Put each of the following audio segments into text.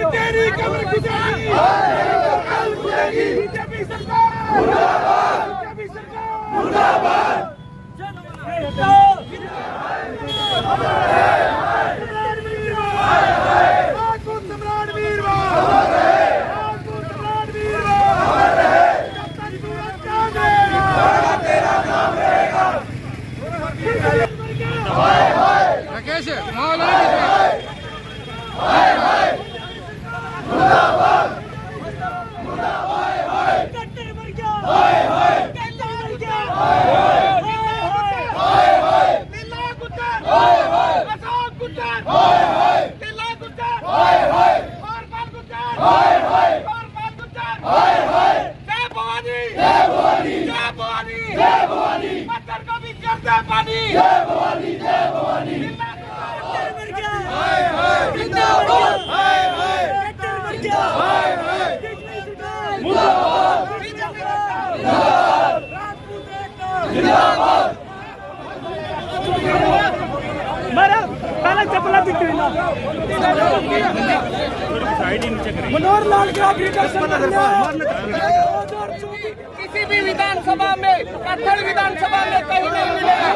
तेरी कमर खुदेगी, बीजेपी सरकार मुर्दाबाद, बीजेपी सरकार मुर्दाबाद। राजपूत सम्राट वीरवार, राजपूत सम्राट वीरवार, जब तक सूरज चांदेगा तेरा नाम रहेगा। राकेश मुर्दाबाद, मुर्दाबाद, कट्टर मर गया, कट्टर मर गया, नीला कुत्ता, अशोक कुत्ता, नीला कुत्ता, और पाल कुत्ता, और पाल कुत्ता, जय भवानी, जय भवानी, जय भवानी, जय भवानी, पत्थर को भी करता पानी, जय भवानी, जय भवानी, नीला कुत्ता, कट्टर मर गया, जिंदाबाद, कट्टर मर गया, मुर्दाबाद, जिंदाबाद, मेरा पहले चपला दिख रही ना मनोहर लाल के आखिरी दर्शन किसी भी विधानसभा में, कत्थल विधानसभा में कहीं नहीं मिलेगा।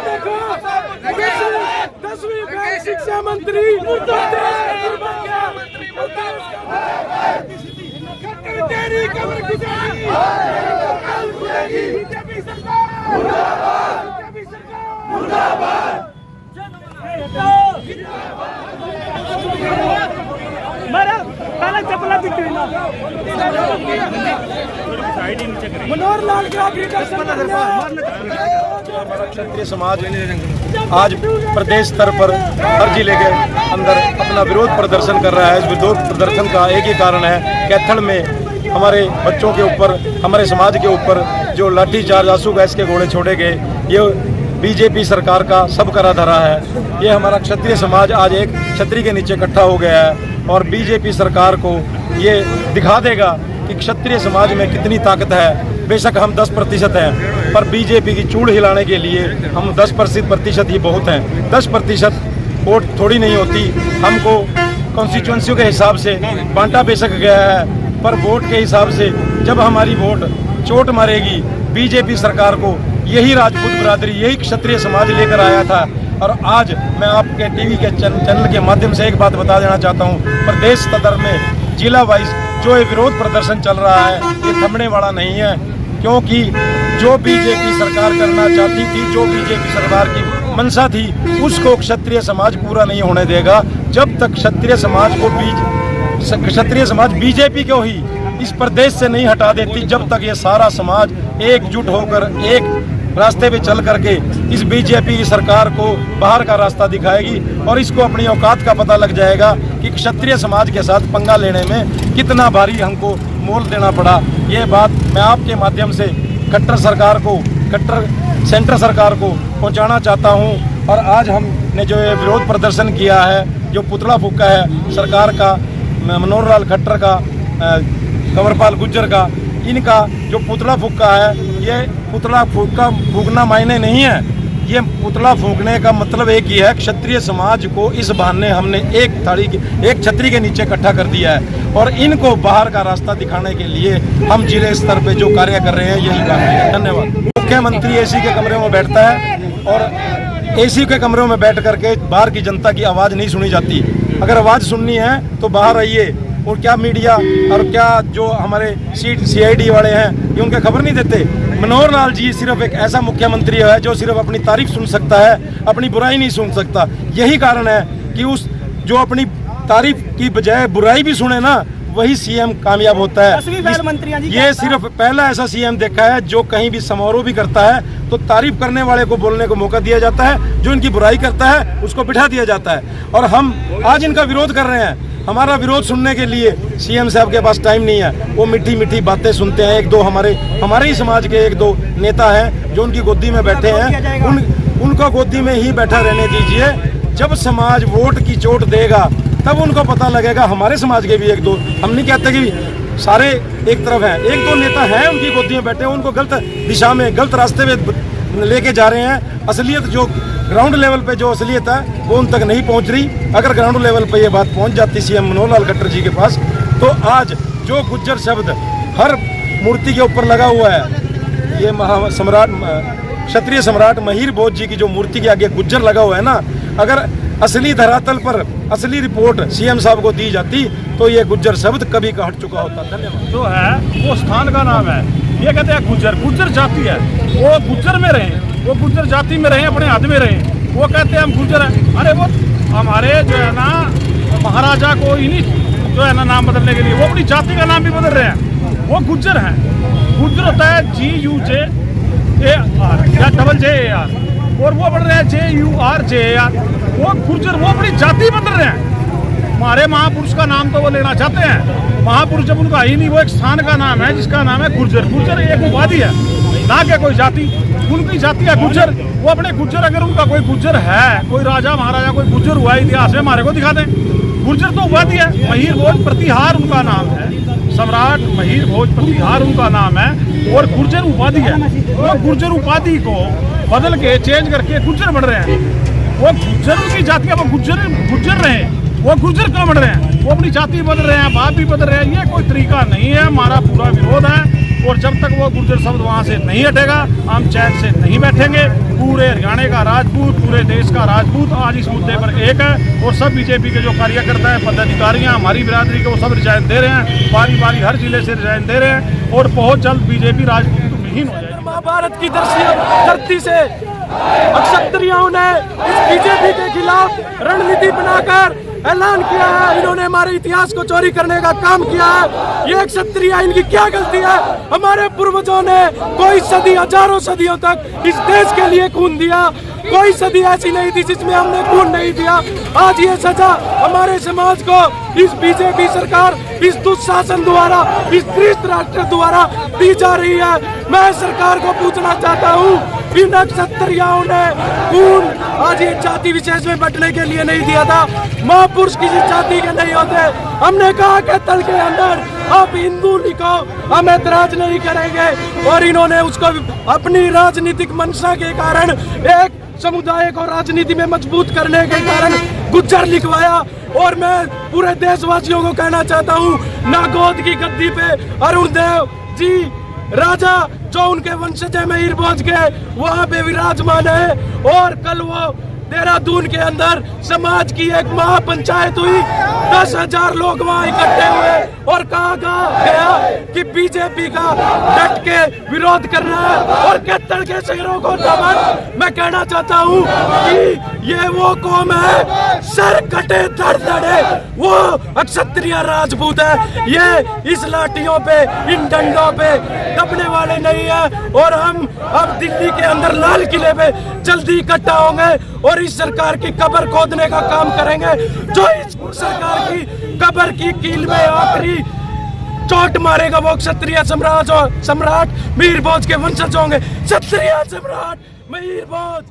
10वीं फेल शिक्षा मंत्री तेरी कमर खुदेगी, बीजेपी सरकार मुर्दाबाद, बीजेपी सरकार मुर्दाबाद। मेरा पहले चपला दिख रही ना मनोहर लाल के आखिरी दर्शन क्षत्रिय समाज आज प्रदेश स्तर पर हर जिले के अंदर अपना विरोध प्रदर्शन कर रहा है। इस विरोध प्रदर्शन का एक ही कारण है, कैथल में हमारे बच्चों के ऊपर, हमारे समाज के ऊपर जो लाठीचार्ज, आंसू गैस के गोले छोड़े गए, ये बीजेपी सरकार का सब करा धरा है। ये हमारा क्षत्रिय समाज आज एक छतरी के नीचे इकट्ठा हो गया है और बीजेपी सरकार को ये दिखा देगा कि क्षत्रिय समाज में कितनी ताकत है। बेशक हम 10% हैं, पर बीजेपी की चूड़ हिलाने के लिए हम 10% ही बहुत हैं। 10% वोट थोड़ी नहीं होती। हमको कॉन्स्टिट्यूएंसी के हिसाब से बांटा बेशक गया है, पर वोट के हिसाब से जब हमारी वोट चोट मारेगी बीजेपी सरकार को, यही राजपूत बिरादरी, यही क्षत्रिय समाज लेकर आया था। और आज मैं आपके टीवी के चैनल के माध्यम से एक बात बता देना चाहता हूँ, प्रदेश स्तर में जिला वाइज जो ये विरोध प्रदर्शन चल रहा है, ये थमने वाला नहीं है, क्योंकि जो बीजेपी सरकार करना चाहती थी, जो बीजेपी सरकार की मंशा थी, उसको क्षत्रिय समाज पूरा नहीं होने देगा। जब तक क्षत्रिय समाज बीजेपी को ही इस प्रदेश से नहीं हटा देती, जब तक ये सारा समाज एकजुट होकर एक रास्ते पे चल करके इस बीजेपी की सरकार को बाहर का रास्ता दिखाएगी और इसको अपनी औकात का पता लग जाएगा कि क्षत्रिय समाज के साथ पंगा लेने में कितना भारी हमको मोल देना पड़ा। ये बात मैं आपके माध्यम से कट्टर सेंटर सरकार को पहुंचाना चाहता हूं। और आज हमने जो ये विरोध प्रदर्शन किया है, जो पुतला फूका है सरकार का, मनोहर लाल खट्टर का, कंवरपाल गुर्जर का, इनका जो पुतला फूका है, ये पुतला फूकना मायने नहीं है। ये पुतला फूकने का मतलब एक ही है, क्षत्रिय समाज को इस बहाने हमने एक छतरी के नीचे इकट्ठा कर दिया है और इनको बाहर का रास्ता दिखाने के लिए हम जिले स्तर पे जो कार्य कर रहे हैं, यही कार्य है। धन्यवाद। मुख्यमंत्री एसी के कमरे में बैठता है और एसी के कमरों में बैठ करके बाहर की जनता की आवाज़ नहीं सुनी जाती। अगर आवाज़ सुननी है तो बाहर आइए। और क्या मीडिया और क्या जो हमारे CID वाले हैं, ये उनके खबर नहीं देते। मनोहर लाल जी सिर्फ एक ऐसा मुख्यमंत्री है जो सिर्फ अपनी तारीफ सुन सकता है, अपनी बुराई नहीं सुन सकता। यही कारण है कि उस जो अपनी तारीफ की बजाय बुराई भी सुने ना, वही CM कामयाब होता है। ये सिर्फ पहला ऐसा CM देखा है जो कहीं भी समारोह भी करता है तो तारीफ करने वाले को बोलने को मौका दिया जाता है, जो इनकी बुराई करता है उसको बिठा दिया जाता है। और हम आज इनका विरोध कर रहे हैं। हमारा विरोध सुनने के लिए CM साहब के पास टाइम नहीं है। वो मीठी मीठी बातें सुनते हैं। एक दो हमारे ही समाज के एक दो नेता हैं जो उनकी गोदी में बैठे हैं, उनको गोदी में ही बैठा रहने दीजिए। जब समाज वोट की चोट देगा तब उनको पता लगेगा। हमारे समाज के भी एक दो, हम नहीं कहते कि सारे एक तरफ हैं, एक दो नेता हैं उनकी गोदी में बैठे हैं, उनको गलत दिशा में, गलत रास्ते में लेके जा रहे हैं। असलियत जो ग्राउंड लेवल पे जो असलियत है वो उन तक नहीं पहुंच रही। अगर ग्राउंड लेवल पे ये बात पहुंच जाती सीएम मनोहर लाल खट्टर जी के पास, तो आज जो गुज्जर शब्द हर मूर्ति के ऊपर लगा हुआ है, ये क्षत्रिय सम्राट महिर भोज जी की जो मूर्ति के आगे गुज्जर लगा हुआ है ना, अगर असली धरातल पर असली रिपोर्ट सीएम साहब को दी जाती तो ये गुज्जर शब्द कभी का हट चुका होता। धन्यवाद। जो है वो स्थान का नाम है, ये कहते हैं गुज्जर, गुज्जर जाति है, वो गुज्जर में रहे, वो गुज्जर जाति में रहे, अपने हाथ में रहे, वो कहते हैं हम गुज्जर हैं। अरे वो हमारे जो है ना महाराजा को इन्हीं जो है ना नाम बदलने के लिए वो अपनी जाति का नाम भी बदल रहे हैं। वो गुज्जर हैं। गुज्जर होता है GUJAR या JAR, और वो बढ़ रहे हैं JURJAR। वो गुर्जर वो अपनी जाति बदल रहे हैं। हमारे महापुरुष का नाम तो वो लेना चाहते हैं, महापुरुष जब उनका ही नहीं, वो एक स्थान का नाम है जिसका नाम है गुर्जर। गुर्जर एक उपाधि है, ना कि कोई जाति। उनकी जाति है गुर्जर। वो अपने गुर्जर, अगर उनका कोई गुर्जर है, कोई राजा महाराजा कोई गुर्जर हुआ इतिहास में, हमारे को दिखा दें। गुर्जर तो उपाधि है। महिर भोज प्रतिहार उनका नाम है, सम्राट महिर भोज प्रतिहार उनका नाम है, और गुर्जर उपाधि है। वो गुर्जर उपाधि को बदल के चेंज करके गुर्जर बढ़ रहे हैं। वो गुर्जर की जाति अब गुर्जर रहे, वो गुर्जर क्यों बढ़ रहे हैं? वो अपनी जाति बदल रहे हैं, बाप भी बदल रहे हैं। ये कोई तरीका नहीं है, हमारा पूरा विरोध है। और जब तक वो गुर्जर शब्द वहाँ से नहीं हटेगा, हम चैन से नहीं बैठेंगे। पूरे हरियाणा का राजपूत, पूरे देश का राजपूत आज इस मुद्दे पर एक है, और सब बीजेपी के जो कार्यकर्ता हैं, पदाधिकारियाँ, हमारी बिरादरी के, वो सब रिजाइन दे रहे हैं। बारी बारी हर जिले से रिजाइन दे रहे हैं, और बहुत जल्द बीजेपी राजपूत विहीन हो जाएगी। महाभारत की धरती से क्षत्रियों ने इस बीजेपी के खिलाफ रणनीति बनाकर ऐलान किया है। इन्होंने हमारे इतिहास को चोरी करने का काम किया है। ये क्षत्रिय, इनकी क्या गलती है? हमारे पूर्वजों ने कोई सदी, हजारों सदियों तक इस देश के लिए खून दिया। कोई सदी ऐसी नहीं थी जिसमें हमने खून नहीं दिया। आज ये सजा हमारे समाज को इस बीजेपी सरकार, इस दुशासन द्वारा, इस धृष्ट राष्ट्र द्वारा दी जा रही है। मैं सरकार को पूछना चाहता हूँ, इन क्षत्रियों ने खून आज ये जाति विशेष में बंटने के लिए नहीं दिया था। महापुरुष किसी जाति के नहीं होते। हमने कहा कि तल के अंदर आप हिंदू लिखो, हम ऐतराज नहीं करेंगे। और इन्होंने उसको अपनी राजनीतिक मंशा के कारण, एक समुदाय को राजनीति में मजबूत करने के कारण गुज्जर लिखवाया। और मैं पूरे देशवासियों को कहना चाहता हूँ, नागौद की गद्दी पे अरुण देव जी राजा जो उनके वंशज है महिर भोज के, वहाँ पे विराजमान है। और कल वो देहरादून के अंदर समाज की एक महापंचायत हुई, 10,000 लोग वहाँ इकट्ठे हुए और कहा गया कि बीजेपी का डट के विरोध कर रहा है और कत्तल के शेरों को दमन। मैं कहना चाहता हूँ कि ये वो कौम है, सर कटे धड़ धड़े, वो क्षत्रिय राजपूत है। ये इस लाठियों पे, इन डंडों पे दबने वाले नहीं है। और हम अब दिल्ली के अंदर लाल किले पे जल्दी इकट्ठा होंगे और इस सरकार की कब्र खोदने का काम करेंगे। जो इस सरकार की कब्र की कील में आखिरी चोट मारेगा वो क्षत्रिय सम्राट महिर भोज के वंशज होंगे। क्षत्रिय सम्राट महिर भोज।